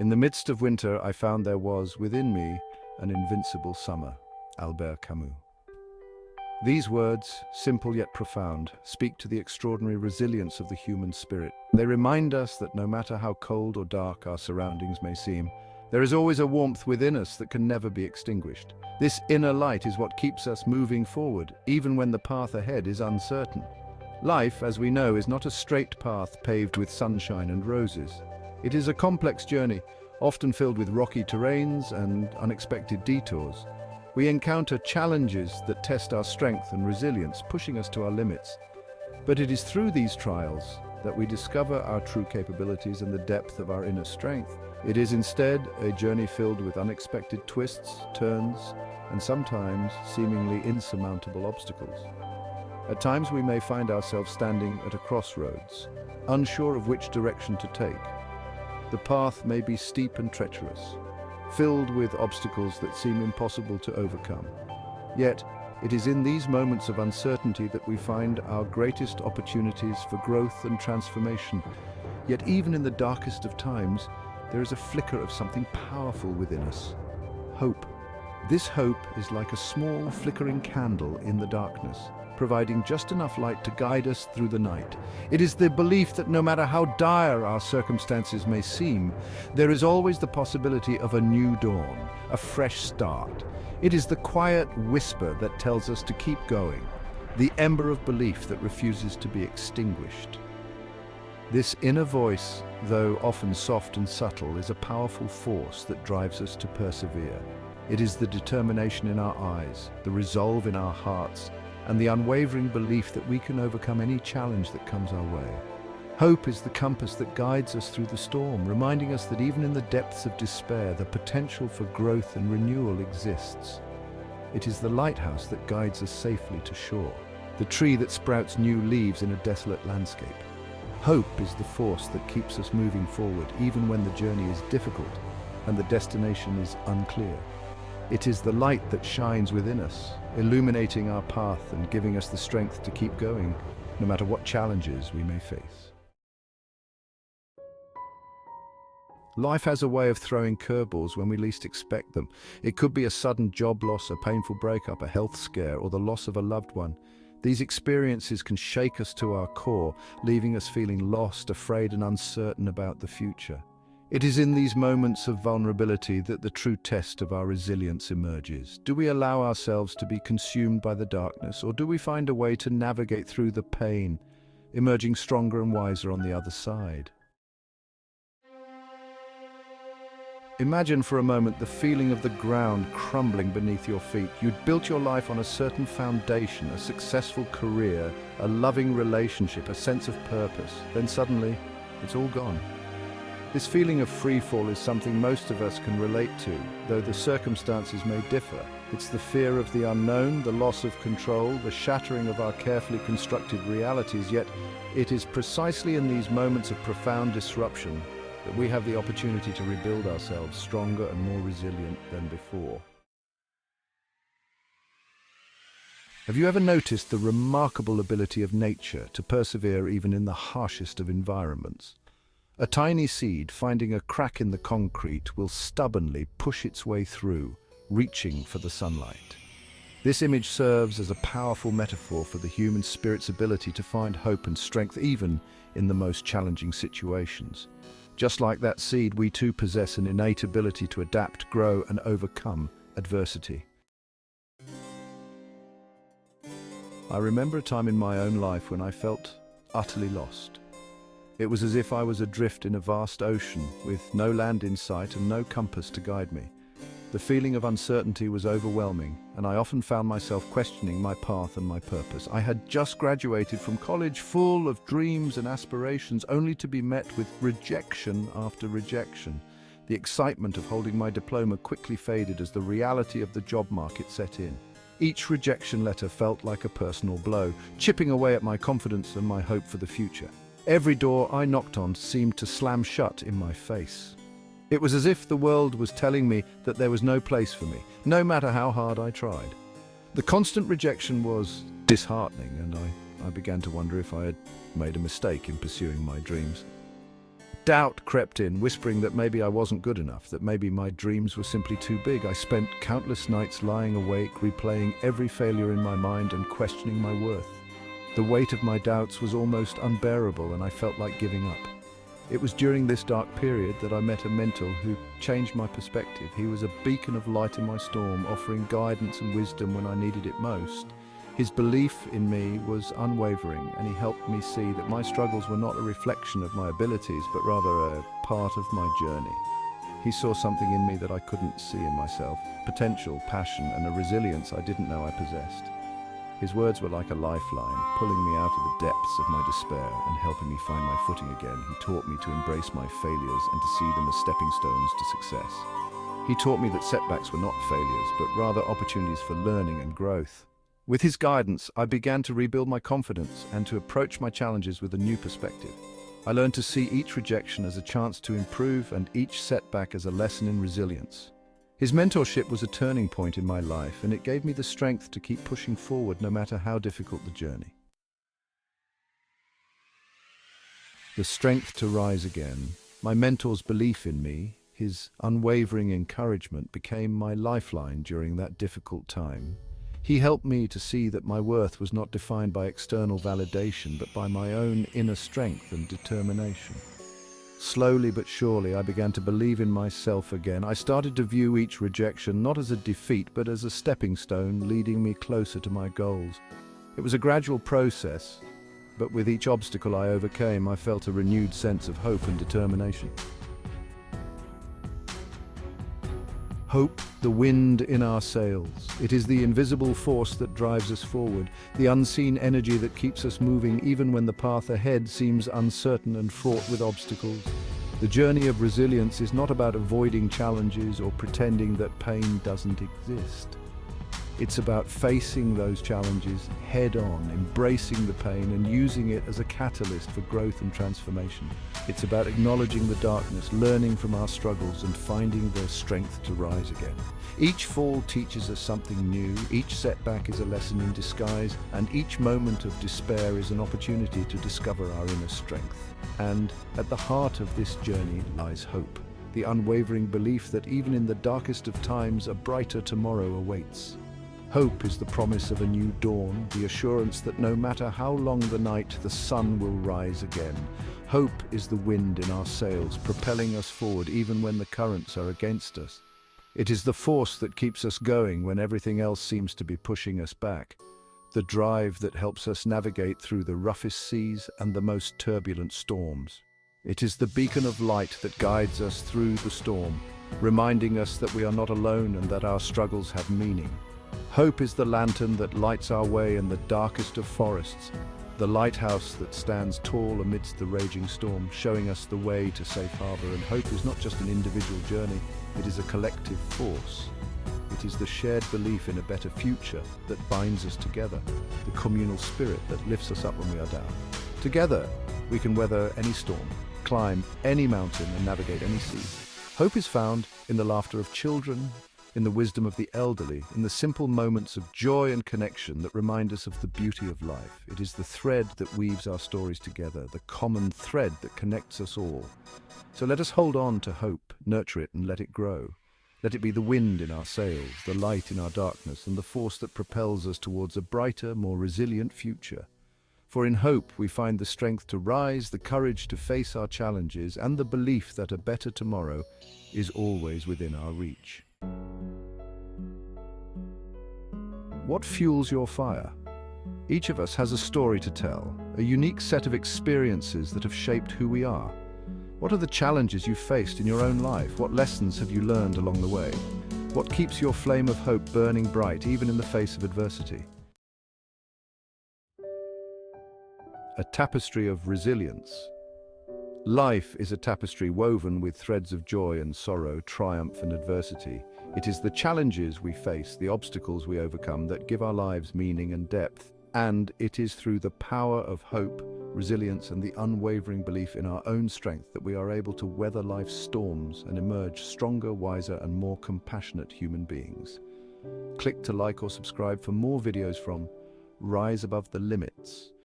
In the midst of winter, I found there was, within me, an invincible summer. Albert Camus. These words, simple yet profound, speak to the extraordinary resilience of the human spirit. They remind us that no matter how cold or dark our surroundings may seem, there is always a warmth within us that can never be extinguished. This inner light is what keeps us moving forward, even when the path ahead is uncertain. Life, as we know, is not a straight path paved with sunshine and roses. It is a complex journey, often filled with rocky terrains and unexpected detours. We encounter challenges that test our strength and resilience, pushing us to our limits. But it is through these trials that we discover our true capabilities and the depth of our inner strength. It is instead a journey filled with unexpected twists, turns, and sometimes seemingly insurmountable obstacles. At times we may find ourselves standing at a crossroads, unsure of which direction to take. The path may be steep and treacherous, filled with obstacles that seem impossible to overcome. Yet, it is in these moments of uncertainty that we find our greatest opportunities for growth and transformation. Yet even in the darkest of times, there is a flicker of something powerful within us. Hope. This hope is like a small flickering candle in the darkness, providing just enough light to guide us through the night. It is the belief that no matter how dire our circumstances may seem, there is always the possibility of a new dawn, a fresh start. It is the quiet whisper that tells us to keep going, the ember of belief that refuses to be extinguished. This inner voice, though often soft and subtle, is a powerful force that drives us to persevere. It is the determination in our eyes, the resolve in our hearts, and the unwavering belief that we can overcome any challenge that comes our way. Hope is the compass that guides us through the storm, reminding us that even in the depths of despair, the potential for growth and renewal exists. It is the lighthouse that guides us safely to shore, the tree that sprouts new leaves in a desolate landscape. Hope is the force that keeps us moving forward, even when the journey is difficult and the destination is unclear. It is the light that shines within us, illuminating our path and giving us the strength to keep going, no matter what challenges we may face. Life has a way of throwing curveballs when we least expect them. It could be a sudden job loss, a painful breakup, a health scare, or the loss of a loved one. These experiences can shake us to our core, leaving us feeling lost, afraid, and uncertain about the future. It is in these moments of vulnerability that the true test of our resilience emerges. Do we allow ourselves to be consumed by the darkness, or do we find a way to navigate through the pain, emerging stronger and wiser on the other side? Imagine for a moment the feeling of the ground crumbling beneath your feet. You'd built your life on a certain foundation, a successful career, a loving relationship, a sense of purpose. Then suddenly, it's all gone. This feeling of free fall is something most of us can relate to, though the circumstances may differ. It's the fear of the unknown, the loss of control, the shattering of our carefully constructed realities, yet it is precisely in these moments of profound disruption that we have the opportunity to rebuild ourselves stronger and more resilient than before. Have you ever noticed the remarkable ability of nature to persevere even in the harshest of environments? A tiny seed finding a crack in the concrete will stubbornly push its way through, reaching for the sunlight. This image serves as a powerful metaphor for the human spirit's ability to find hope and strength even in the most challenging situations. Just like that seed, we too possess an innate ability to adapt, grow, and overcome adversity. I remember a time in my own life when I felt utterly lost. It was as if I was adrift in a vast ocean with no land in sight and no compass to guide me. The feeling of uncertainty was overwhelming, and I often found myself questioning my path and my purpose. I had just graduated from college, full of dreams and aspirations, only to be met with rejection after rejection. The excitement of holding my diploma quickly faded as the reality of the job market set in. Each rejection letter felt like a personal blow, chipping away at my confidence and my hope for the future. Every door I knocked on seemed to slam shut in my face. It was as if the world was telling me that there was no place for me, no matter how hard I tried. The constant rejection was disheartening, and I began to wonder if I had made a mistake in pursuing my dreams. Doubt crept in, whispering that maybe I wasn't good enough, that maybe my dreams were simply too big. I spent countless nights lying awake, replaying every failure in my mind and questioning my worth. The weight of my doubts was almost unbearable, and I felt like giving up. It was during this dark period that I met a mentor who changed my perspective. He was a beacon of light in my storm, offering guidance and wisdom when I needed it most. His belief in me was unwavering, and he helped me see that my struggles were not a reflection of my abilities, but rather a part of my journey. He saw something in me that I couldn't see in myself, potential, passion, and a resilience I didn't know I possessed. His words were like a lifeline, pulling me out of the depths of my despair and helping me find my footing again. He taught me to embrace my failures and to see them as stepping stones to success. He taught me that setbacks were not failures, but rather opportunities for learning and growth. With his guidance, I began to rebuild my confidence and to approach my challenges with a new perspective. I learned to see each rejection as a chance to improve and each setback as a lesson in resilience. His mentorship was a turning point in my life, and it gave me the strength to keep pushing forward no matter how difficult the journey. The strength to rise again. My mentor's belief in me, his unwavering encouragement, became my lifeline during that difficult time. He helped me to see that my worth was not defined by external validation, but by my own inner strength and determination. Slowly but surely, I began to believe in myself again. I started to view each rejection not as a defeat, but as a stepping stone leading me closer to my goals. It was a gradual process, but with each obstacle I overcame, I felt a renewed sense of hope and determination. Hope, the wind in our sails. It is the invisible force that drives us forward, the unseen energy that keeps us moving even when the path ahead seems uncertain and fraught with obstacles. The journey of resilience is not about avoiding challenges or pretending that pain doesn't exist. It's about facing those challenges head on, embracing the pain and using it as a catalyst for growth and transformation. It's about acknowledging the darkness, learning from our struggles, and finding the strength to rise again. Each fall teaches us something new, each setback is a lesson in disguise, and each moment of despair is an opportunity to discover our inner strength. And at the heart of this journey lies hope, the unwavering belief that even in the darkest of times, a brighter tomorrow awaits. Hope is the promise of a new dawn, the assurance that no matter how long the night, the sun will rise again. Hope is the wind in our sails, propelling us forward even when the currents are against us. It is the force that keeps us going when everything else seems to be pushing us back. The drive that helps us navigate through the roughest seas and the most turbulent storms. It is the beacon of light that guides us through the storm, reminding us that we are not alone and that our struggles have meaning. Hope is the lantern that lights our way in the darkest of forests, the lighthouse that stands tall amidst the raging storm, showing us the way to safe harbor. And hope is not just an individual journey, it is a collective force. It is the shared belief in a better future that binds us together, the communal spirit that lifts us up when we are down. Together, we can weather any storm, climb any mountain, and navigate any sea. Hope is found in the laughter of children, in the wisdom of the elderly, in the simple moments of joy and connection that remind us of the beauty of life. It is the thread that weaves our stories together, the common thread that connects us all. So let us hold on to hope, nurture it, and let it grow. Let it be the wind in our sails, the light in our darkness, and the force that propels us towards a brighter, more resilient future. For in hope we find the strength to rise, the courage to face our challenges, and the belief that a better tomorrow is always within our reach. What fuels your fire? Each of us has a story to tell, a unique set of experiences that have shaped who we are. What are the challenges you've faced in your own life? What lessons have you learned along the way? What keeps your flame of hope burning bright, even in the face of adversity? A tapestry of resilience. Life is a tapestry woven with threads of joy and sorrow, triumph and adversity. It is the challenges we face, the obstacles we overcome, that give our lives meaning and depth. And it is through the power of hope, resilience, and the unwavering belief in our own strength that we are able to weather life's storms and emerge stronger, wiser, and more compassionate human beings. Click to like or subscribe for more videos from Rise Above the Limits.